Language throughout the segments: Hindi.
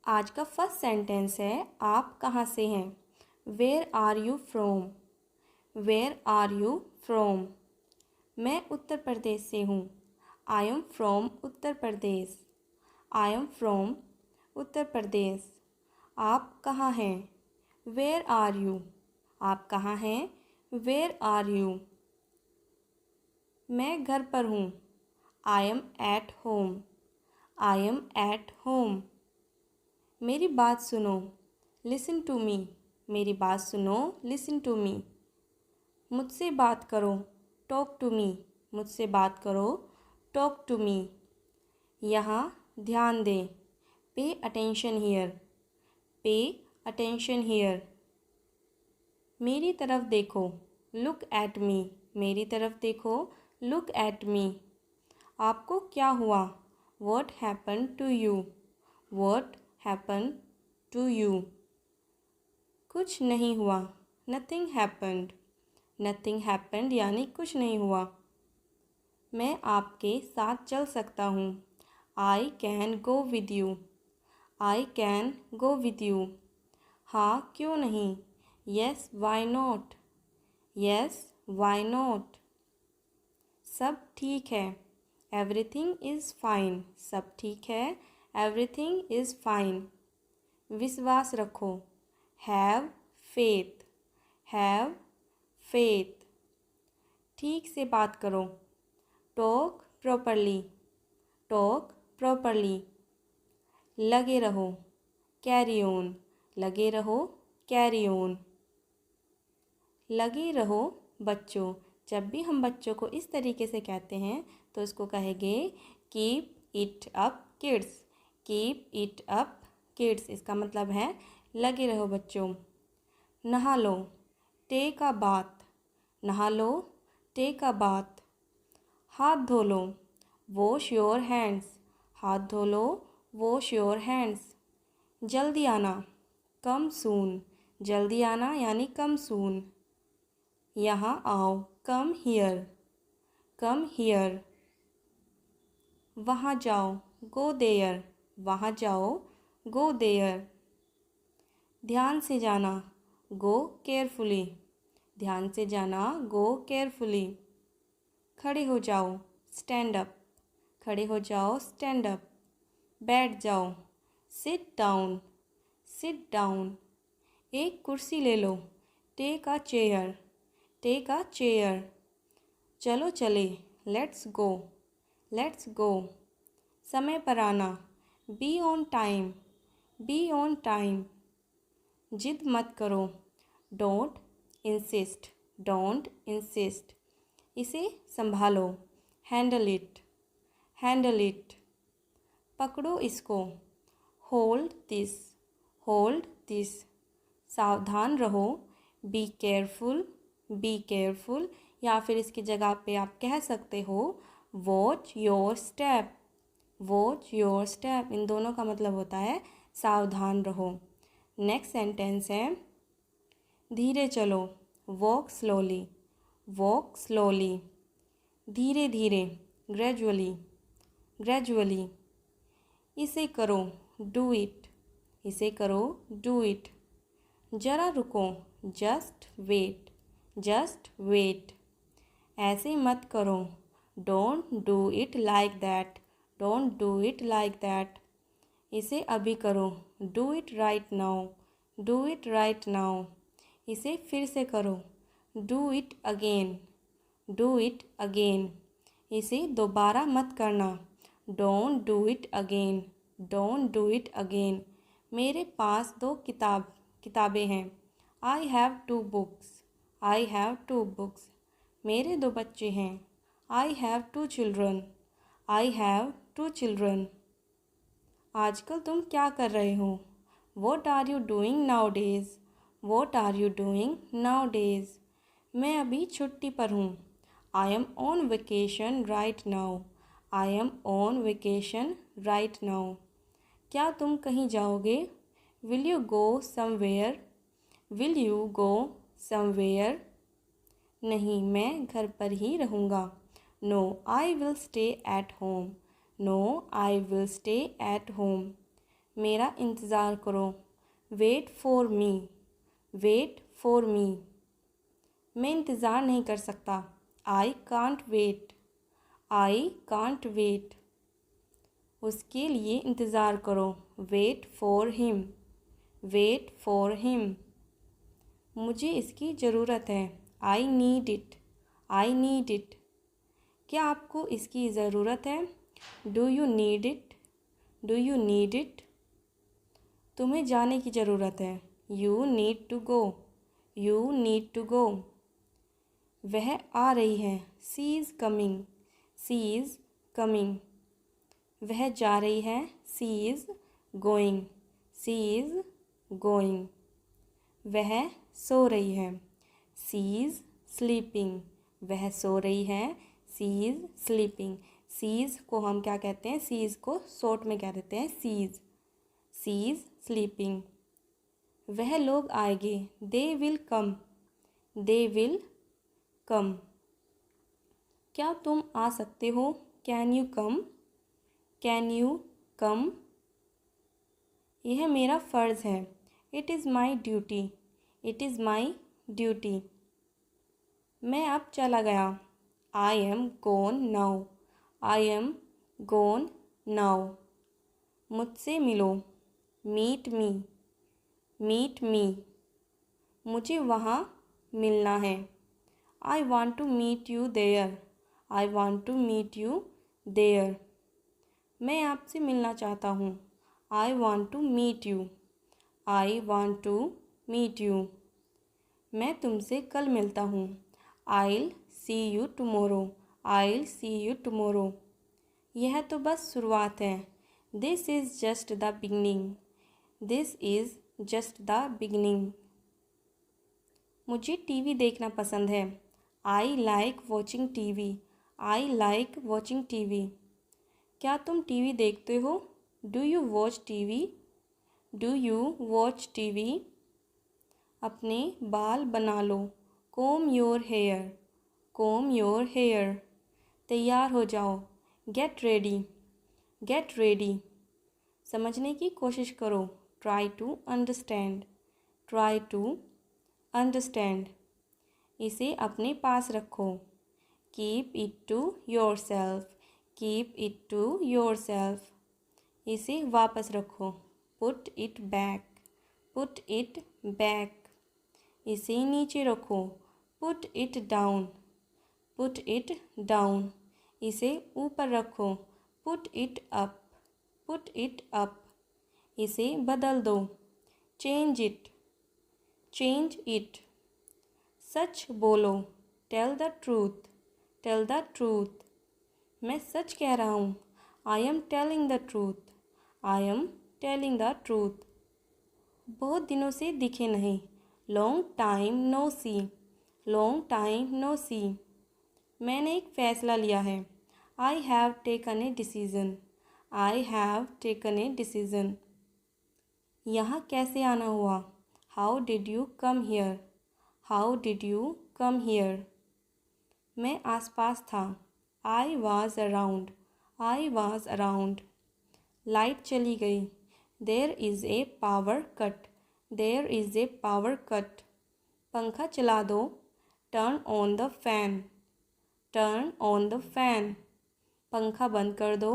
आज का फर्स्ट सेंटेंस है आप कहाँ से हैं। Where are you from. Where are you from. मैं उत्तर प्रदेश से हूँ। I am from Uttar Pradesh. I am from Uttar Pradesh. आप कहाँ हैं। Where are you. आप कहाँ हैं। Where are you. मैं घर पर हूँ। I am at home. I am at home. मेरी बात सुनो। Listen to me. मेरी बात सुनो। Listen to me. मुझसे बात करो। Talk to me. मुझसे बात करो। Talk to me. यहाँ ध्यान दें। Pay attention here. Pay attention here. मेरी तरफ देखो। Look at me. मेरी तरफ देखो। Look at me. आपको क्या हुआ। What happened to you? What happened to you? कुछ नहीं हुआ। Nothing happened. Nothing happened यानी कुछ नहीं हुआ। मैं आपके साथ चल सकता हूँ। I can go with you. I can go with you. हाँ क्यों नहीं। Yes, why not? Yes, why not? सब ठीक है। Everything is fine. सब ठीक है। Everything is fine. विश्वास रखो। Have faith. Have faith. ठीक से बात करो। Talk properly. Talk properly. लगे रहो। Carry on. लगे रहो। Carry on. लगे रहो बच्चों। जब भी हम बच्चों को इस तरीके से कहते हैं तो इसको कहेंगे keep it up kids. Keep it up kids इसका मतलब है लगे रहो बच्चों। नहा लो। Take a bath. नहा लो। Take a bath. हाथ धो लो। Wash your hands. हाथ धो लो। Wash your hands. जल्दी आना। कम सून। जल्दी आना यानी कम सून। यहाँ आओ। Come here. Come here. वहाँ जाओ। Go there. वहाँ जाओ। Go there. ध्यान से जाना। Go carefully. ध्यान से जाना। Go carefully. खड़े हो जाओ। Stand up. खड़े हो जाओ। Stand up. बैठ जाओ। Sit down. Sit down. एक कुर्सी ले लो। Take a chair. Take a chair. चलो चले। Let's go. Let's go. समय पर आना। Be on time. Be on time. जिद मत करो। Don't insist. Don't insist. इसे संभालो। Handle it. Handle it. पकड़ो इसको। Hold this. Hold this. सावधान रहो। Be careful. बी केयरफुल या फिर इसकी जगह पे आप कह सकते हो watch your step. Watch your step in दोनों का मतलब होता है सावधान रहो। नेक्स्ट सेंटेंस है धीरे चलो। Walk slowly. Walk slowly. धीरे धीरे। ग्रेजुअली। ग्रेजुअली। इसे करो। Do it. इसे करो। Do it. जरा रुको। Just wait. Just wait. ऐसे मत करो। Don't do it like that. Don't do it like that. इसे अभी करो। Do it right now. Do it right now. इसे फिर से करो। Do it again. Do it again. इसे दोबारा मत करना। Don't do it again. Don't do it again. मेरे पास दो किताबें हैं। I have two books. I have two books. मेरे दो बच्चे हैं। I have two children. I have two children. आजकल तुम क्या कर रहे हो। What are you doing nowadays. What are you doing nowadays. मैं अभी छुट्टी पर हूँ। I am on vacation right now. I am on vacation right now. क्या तुम कहीं जाओगे। Will you go somewhere. Will you go somewhere. नहीं मैं घर पर ही रहूँगा। No I will stay at home. No I will stay at home. मेरा इंतज़ार करो। Wait for me, wait for me. मैं इंतज़ार नहीं कर सकता। I can't wait, I can't wait. उसके लिए इंतज़ार करो। Wait for him, wait for him. मुझे इसकी ज़रूरत है। I need it, I need it. क्या आपको इसकी ज़रूरत है? Do you need it, do you need it. तुम्हें जाने की ज़रूरत है। You need to go, you need to go. वह आ रही है। She is coming, she is coming. वह जा रही है। She is going, she is going. वह सो रही है। सी इज़ स्लीपिंग, वह सो रही है। She is sleeping. सीज़ को हम क्या कहते हैं? सीज़ को शॉर्ट में कह देते हैं सीज़। C is sleeping. वह लोग आएंगे। They will come, they will come. क्या तुम आ सकते हो? Can you come, can you come. यह मेरा फ़र्ज़ है। It is my duty, it is my duty. मैं अब चला गया। I am gone now, I am gone now. मुझसे मिलो। Meet me, meet me. मुझे वहाँ मिलना है। I want to meet you there, I want to meet you there. मैं आपसे मिलना चाहता हूँ। I want to meet you, I want to meet you. मैं तुमसे कल मिलता हूँ। I'll see you tomorrow, I'll see you tomorrow. यह तो बस शुरुआत है। This is just the beginning, this is just the beginning. मुझे टीवी देखना पसंद है। I like watching TV, I like watching TV. क्या तुम टीवी देखते हो? Do you watch TV, do you watch TV. अपने बाल बना लो। कोम your hair, come your hair. तैयार हो जाओ। Get ready, get ready. समझने की कोशिश करो। Try to understand, try to understand. इसे अपने पास रखो। Keep it to yourself, keep it to yourself. इसे वापस रखो। Put it back, put it back. इसे नीचे रखो। Put it down, put it down. इसे ऊपर रखो। Put it up, put it up. इसे बदल दो। Change it, change it. सच बोलो। Tell the truth, tell the truth. मैं सच कह रहा हूँ। I am telling the truth, I am telling the truth. बहुत दिनों से दिखे नहीं। Long time no see, long time no see. मैंने एक फ़ैसला लिया है। I have taken a decision, I have taken a decision. यहाँ कैसे आना हुआ? How did you come here, how did you come here. मैं आसपास था। आई was around, I was around. लाइट चली गई। There is a power cut, there is a power cut. पंखा चला दो। Turn on the fan, turn on the fan. पंखा बंद कर दो।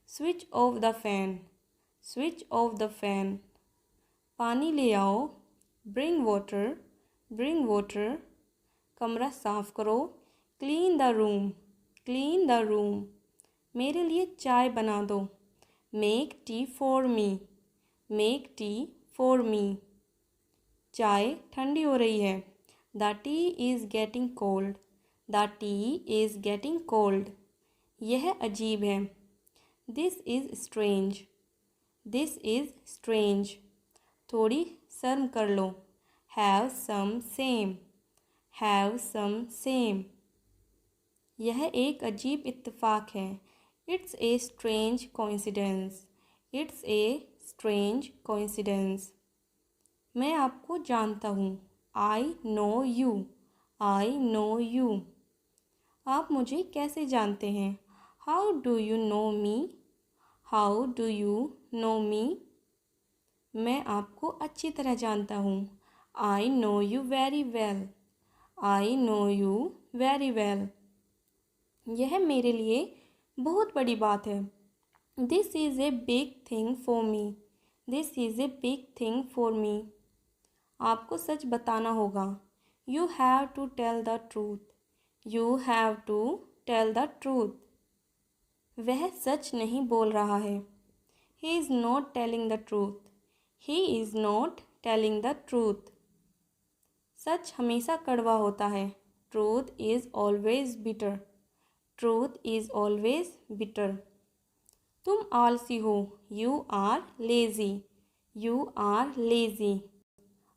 Switch off the fan, switch off the fan. पानी ले आओ। Bring water, bring water. कमरा साफ़ करो। Clean the room, clean the room. मेरे लिए चाय बना दो। Make tea for me, make tea for मी। चाय ठंडी हो रही है। The tea is getting cold, the tea is getting cold. यह अजीब है। This is strange, this is strange. थोड़ी शर्म कर लो। Have some shame, have some shame. यह एक अजीब इत्तेफाक है। It's a strange coincidence, it's a strange coincidence. मैं आपको जानता हूँ। I know you, I know you. आप मुझे कैसे जानते हैं? How do you know me, how do you know me. मैं आपको अच्छी तरह जानता हूँ। I know you very well. I know you very well. यह मेरे लिए बहुत बड़ी बात है। This is a big thing for me. This is a big thing for me. आपको सच बताना होगा। You have to tell the truth. You have to tell the truth. वह सच नहीं बोल रहा है। He is not telling the truth. He is not telling the truth. सच हमेशा कड़वा होता है। Truth is always bitter. Truth is always bitter. तुम आलसी हो। You are lazy. You are lazy.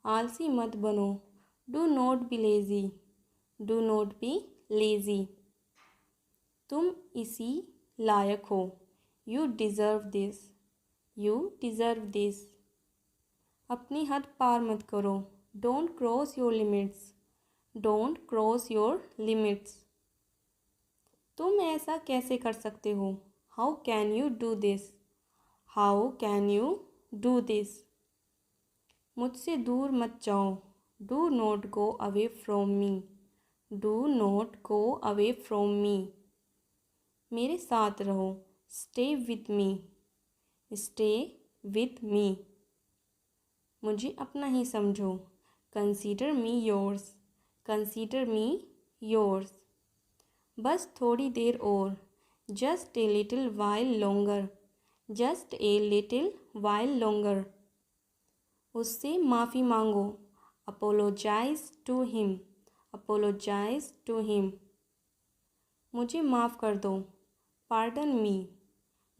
आलसी मत बनो। Do not be lazy. Do not be lazy. तुम इसी लायक हो। You deserve this. You deserve this. अपनी हद पार मत करो। Don't cross your limits. Don't cross your limits. तुम ऐसा कैसे कर सकते हो? How can you do this? How can you do this? मुझसे दूर मत जाओ। Do not go away from me. Do not go away from me. मेरे साथ रहो। Stay with me. Stay with me. मुझे अपना ही समझो। Consider me yours. Consider me yours. बस थोड़ी देर और। Just a little while longer. Just a little while longer. उससे माफ़ी मांगो। Apologize to him. Apologize to him. मुझे माफ़ कर दो। Pardon me.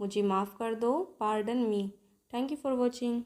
मुझे माफ़ कर दो। Pardon me. Thank you for watching.